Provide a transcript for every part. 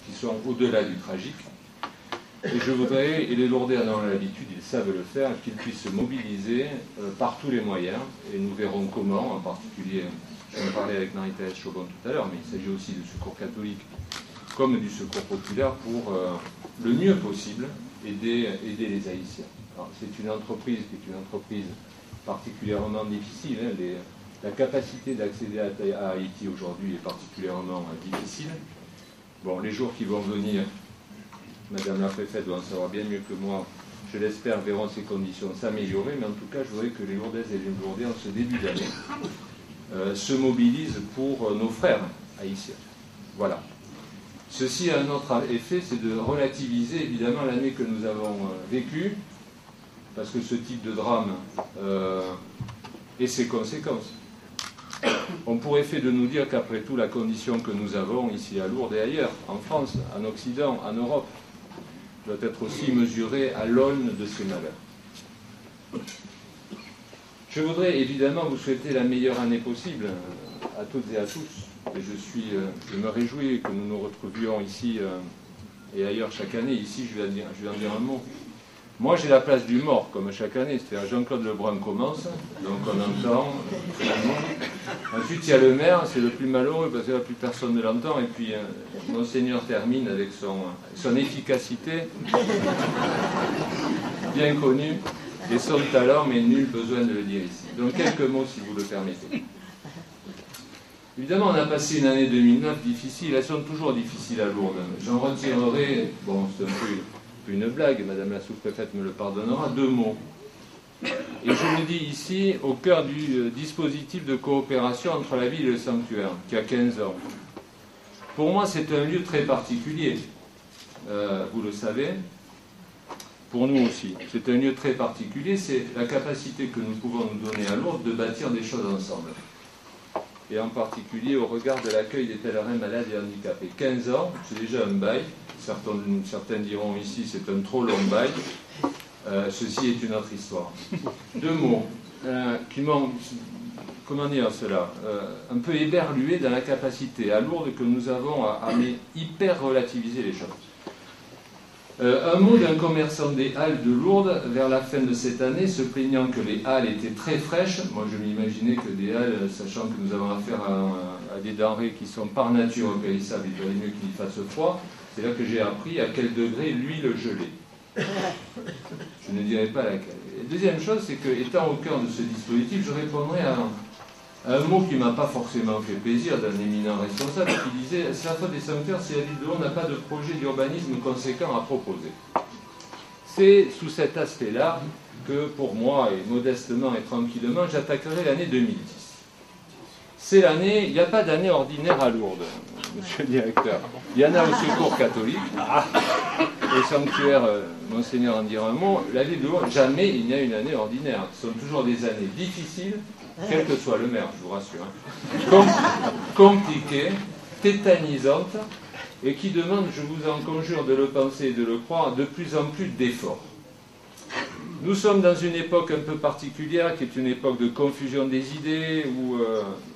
qui sont au-delà du tragique. Et je voudrais, et les Lourdais en ont l'habitude, ils savent le faire, qu'ils puissent se mobiliser par tous les moyens, et nous verrons comment, en particulier, je vais en parler avec Marie-Thérèse Chaubon tout à l'heure, mais il s'agit aussi du secours catholique comme du secours populaire pour le mieux possible aider les Haïtiens. C'est une entreprise qui est une entreprise particulièrement difficile. La capacité d'accéder à Haïti aujourd'hui est particulièrement difficile. Bon, les jours qui vont venir, Madame la préfète doit en savoir bien mieux que moi, je l'espère, verront ces conditions s'améliorer, mais en tout cas, je voudrais que les Lourdaises et les Lourdais, en ce début d'année, se mobilisent pour nos frères haïtiens. Voilà. Ceci a un autre effet, c'est de relativiser évidemment l'année que nous avons vécue, parce que ce type de drame et ses conséquences ont pour effet de nous dire qu'après tout, la condition que nous avons ici à Lourdes et ailleurs, en France, en Occident, en Europe, doit être aussi mesurée à l'aune de ces malheurs. Je voudrais évidemment vous souhaiter la meilleure année possible à toutes et à tous. Et je me réjouis que nous nous retrouvions ici et ailleurs chaque année. Ici, je vais en dire un mot. Moi, j'ai la place du mort, comme chaque année. C'est-à-dire Jean-Claude Lebrun commence, donc on entend. Ensuite, il y a le maire, c'est le plus malheureux, parce que là, plus personne ne l'entend. Et puis, Monseigneur termine avec son efficacité, bien connue, et son talent, mais nul besoin de le dire ici. Donc, quelques mots, si vous le permettez. Évidemment, on a passé une année 2009 difficile. Elles sont toujours difficiles à Lourdes. J'en retirerai, bon, c'est un peu une blague, Madame la sous-préfète me le pardonnera, 2 mots. Et je le dis ici, au cœur du dispositif de coopération entre la ville et le sanctuaire, qui a 15 ans. Pour moi, c'est un lieu très particulier. Vous le savez. Pour nous aussi. C'est un lieu très particulier. C'est la capacité que nous pouvons nous donner à Lourdes de bâtir des choses ensemble. Et en particulier au regard de l'accueil des pèlerins malades et handicapés. 15 ans, c'est déjà un bail. Certains diront ici, c'est un trop long bail. Ceci est une autre histoire. 2 mots qui m'ont, comment dire cela, un peu éberlué dans la capacité à Lourdes que nous avons à hyper relativiser les choses. Un mot d'un commerçant des Halles de Lourdes vers la fin de cette année, se plaignant que les Halles étaient très fraîches. Moi, je m'imaginais que des Halles, sachant que nous avons affaire à des denrées qui sont par nature périssables, il valait mieux qu'il fasse froid. C'est là que j'ai appris à quel degré l'huile gelée. Je ne dirai pas laquelle. Et deuxième chose, c'est que, étant au cœur de ce dispositif, je répondrai à un mot qui ne m'a pas forcément fait plaisir d'un éminent responsable qui disait « C'est la faute des sanctuaires si la ville de Lourdes n'a pas de projet d'urbanisme conséquent à proposer ». C'est sous cet aspect-là que, pour moi, et modestement et tranquillement, j'attaquerai l'année 2010. C'est l'année, il n'y a pas d'année ordinaire à Lourdes, monsieur le directeur. Il y en a au Secours catholique, au sanctuaire, Monseigneur en dira un mot, la ville de Lourdes, jamais il n'y a une année ordinaire. Ce sont toujours des années difficiles, quel que soit le maire, je vous rassure, compliquées, tétanisantes, et qui demandent, je vous en conjure de le penser et de le croire, de plus en plus d'efforts. Nous sommes dans une époque un peu particulière, qui est une époque de confusion des idées, où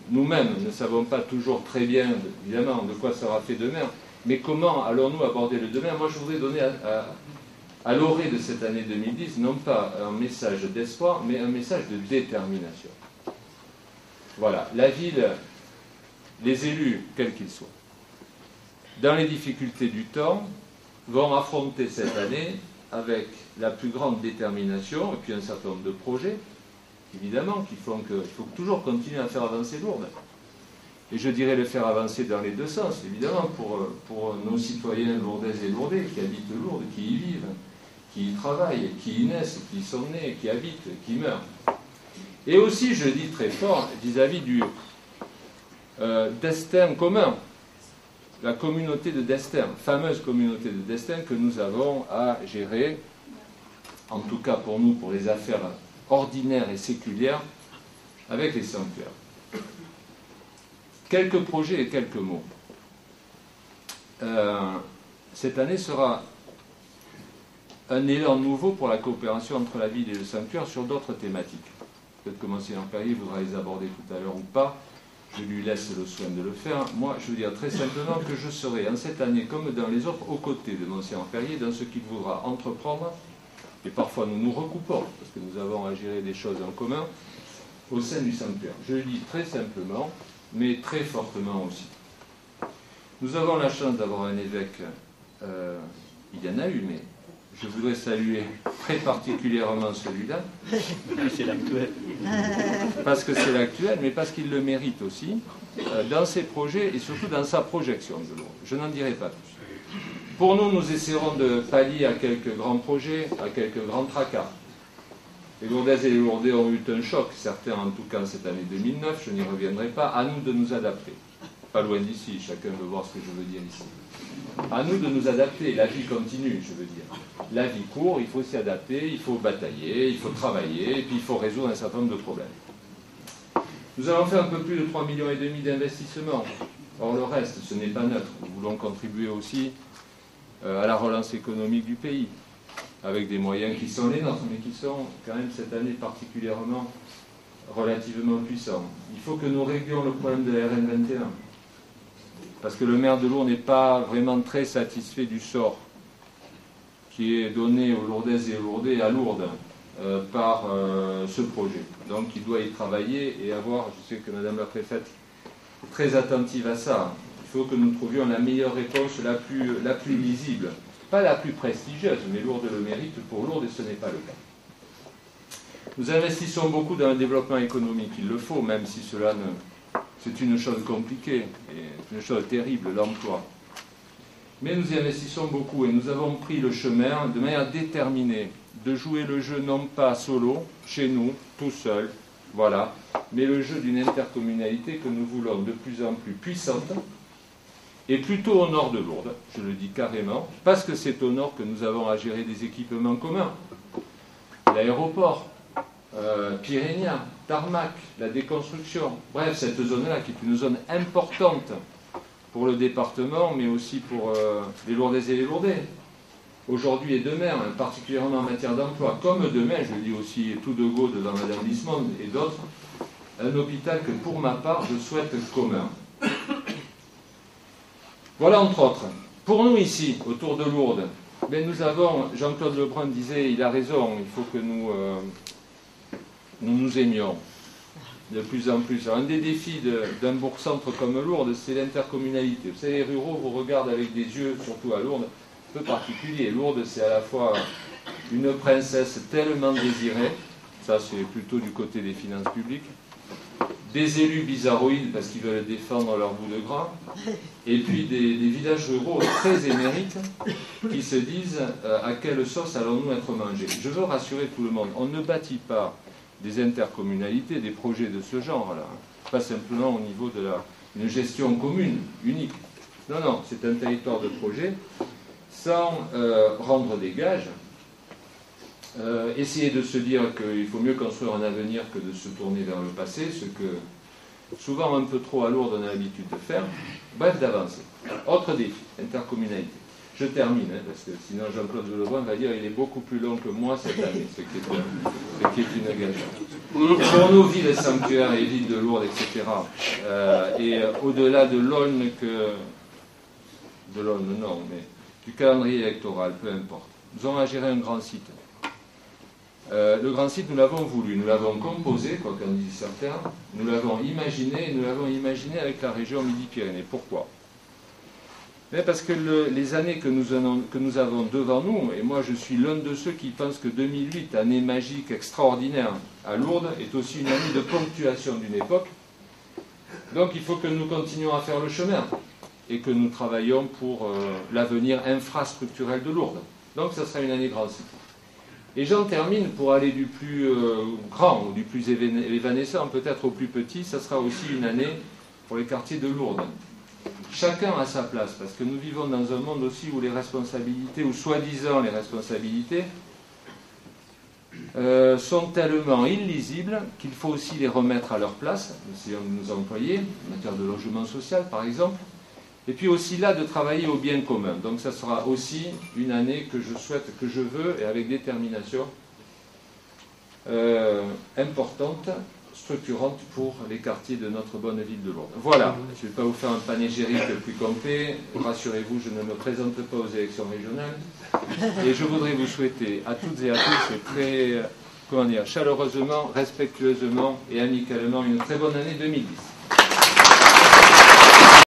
nous-mêmes ne savons pas toujours très bien, évidemment, de quoi sera fait demain, mais comment allons-nous aborder le demain? Moi, je voudrais donner à l'orée de cette année 2010, non pas un message d'espoir, mais un message de détermination. Voilà, la ville, les élus, quels qu'ils soient, dans les difficultés du temps, vont affronter cette année avec la plus grande détermination, et puis un certain nombre de projets, évidemment, qui font qu'il faut toujours continuer à faire avancer Lourdes. Et je dirais le faire avancer dans les 2 sens, évidemment, pour nos citoyens lourdaises et lourdais qui habitent Lourdes, qui y vivent, qui y travaillent, qui y naissent, qui y sont nés, qui habitent, qui meurent. Et aussi, je dis très fort, vis-à-vis du destin commun, la communauté de destin, fameuse communauté de destin que nous avons à gérer, en tout cas pour nous, pour les affaires ordinaires et séculières, avec les sanctuaires. Quelques projets et quelques mots. Cette année sera un élan nouveau pour la coopération entre la ville et le sanctuaire sur d'autres thématiques. Peut-être que Monseigneur Perrier voudra les aborder tout à l'heure ou pas. je lui laisse le soin de le faire. Moi, je veux dire très simplement que je serai en cette année, comme dans les autres, aux côtés de Monsieur Perrier dans ce qu'il voudra entreprendre, et parfois nous nous recoupons, parce que nous avons à gérer des choses en commun, au sein du sanctuaire. Je le dis très simplement, mais très fortement aussi. Nous avons la chance d'avoir un évêque, il y en a eu, mais je voudrais saluer très particulièrement celui-là. C'est l'actuel. Parce que c'est l'actuel, mais parce qu'il le mérite aussi, dans ses projets et surtout dans sa projection de Lourdes. Je n'en dirai pas plus. Pour nous, nous essaierons de pallier à quelques grands projets, à quelques grands tracas. Les Lourdaises et les Lourdais ont eu un choc, certains en tout cas cette année 2009, je n'y reviendrai pas, à nous de nous adapter. Pas loin d'ici, chacun veut voir ce que je veux dire ici. À nous de nous adapter, la vie continue, je veux dire. La vie court, il faut s'y adapter, il faut batailler, il faut travailler, et puis il faut résoudre un certain nombre de problèmes. Nous avons fait un peu plus de 3,5 millions d'investissements. Or le reste, ce n'est pas neutre. Nous voulons contribuer aussi à la relance économique du pays, avec des moyens qui sont les nôtres, mais qui sont quand même cette année particulièrement relativement puissants. Il faut que nous réglions le problème de la RN 21, parce que le maire de Lourdes n'est pas vraiment très satisfait du sort qui est donné aux Lourdaises et aux Lourdais à Lourdes par ce projet. Donc il doit y travailler et avoir, je sais que Madame la Préfète est très attentive à ça, il faut que nous trouvions la meilleure réponse, la plus lisible. Pas la plus prestigieuse, mais Lourdes le mérite pour Lourdes et ce n'est pas le cas. Nous investissons beaucoup dans le développement économique, il le faut, même si cela c'est une chose compliquée, et une chose terrible, l'emploi. Mais nous y investissons beaucoup et nous avons pris le chemin de manière déterminée de jouer le jeu non pas solo, chez nous, tout seul, voilà, mais le jeu d'une intercommunalité que nous voulons de plus en plus puissante, et plutôt au nord de Lourdes, je le dis carrément, parce que c'est au nord que nous avons à gérer des équipements communs. L'aéroport, Pyrénéen, Tarmac, la déconstruction, bref, cette zone-là qui est une zone importante pour le département, mais aussi pour les Lourdaises et les Lourdais. Aujourd'hui et demain, particulièrement en matière d'emploi, comme demain, je le dis aussi tout de go devant Madame Lismond et d'autres, un hôpital que pour ma part, je souhaite commun. Voilà entre autres. Pour nous ici, autour de Lourdes, nous avons, Jean-Claude Lebrun disait, il a raison, il faut que nous aimions de plus en plus. Alors, un des défis d'un bourg-centre comme Lourdes, c'est l'intercommunalité. Vous savez, les ruraux vous regardent avec des yeux, surtout à Lourdes, un peu particuliers. Lourdes, c'est à la fois une princesse tellement désirée, ça c'est plutôt du côté des finances publiques, des élus bizarroïdes parce qu'ils veulent défendre leur bout de gras, et puis des villages ruraux très émérites qui se disent à quelle sauce allons-nous être mangés. Je veux rassurer tout le monde, on ne bâtit pas des intercommunalités, des projets de ce genre-là, pas simplement au niveau d'une gestion commune, unique. Non, non, c'est un territoire de projet, sans rendre des gages, essayer de se dire qu'il faut mieux construire un avenir que de se tourner vers le passé, ce que souvent un peu trop à Lourdes on a l'habitude de faire, bref, d'avancer. Autre défi, intercommunalité. Je termine, parce que sinon Jean-Claude Lebrun va dire qu'il est beaucoup plus long que moi cette année, ce qui est une gage. Pour nos villes sanctuaires et villes de Lourdes, etc., et au-delà de l'aune de l'aune non, mais du calendrier électoral, peu importe, nous avons à gérer un grand site. Le grand site, nous l'avons voulu, nous l'avons composé, quoi qu'en disent certains, nous l'avons imaginé, et nous l'avons imaginé avec la région Midi-Pyrénées. Pourquoi ? Mais parce que les années que nous avons devant nous, et moi je suis l'un de ceux qui pensent que 2008, année magique, extraordinaire à Lourdes, est aussi une année de ponctuation d'une époque. Donc il faut que nous continuions à faire le chemin et que nous travaillions pour l'avenir infrastructurel de Lourdes. Donc ça sera une année grand site. Et j'en termine pour aller du plus grand ou du plus évanescent peut-être au plus petit, ça sera aussi une année pour les quartiers de Lourdes. Chacun a sa place, parce que nous vivons dans un monde aussi où les responsabilités, ou soi-disant les responsabilités, sont tellement illisibles qu'il faut aussi les remettre à leur place, essayons de nous employer, en matière de logement social par exemple, et puis aussi là de travailler au bien commun. Donc ça sera aussi une année que je souhaite, que je veux, et avec détermination, importante, structurante pour les quartiers de notre bonne ville de Lourdes. Voilà, je ne vais pas vous faire un panégyrique plus complet. Rassurez-vous, je ne me présente pas aux élections régionales. Et je voudrais vous souhaiter à toutes et à tous, très, chaleureusement, respectueusement et amicalement, une très bonne année 2010.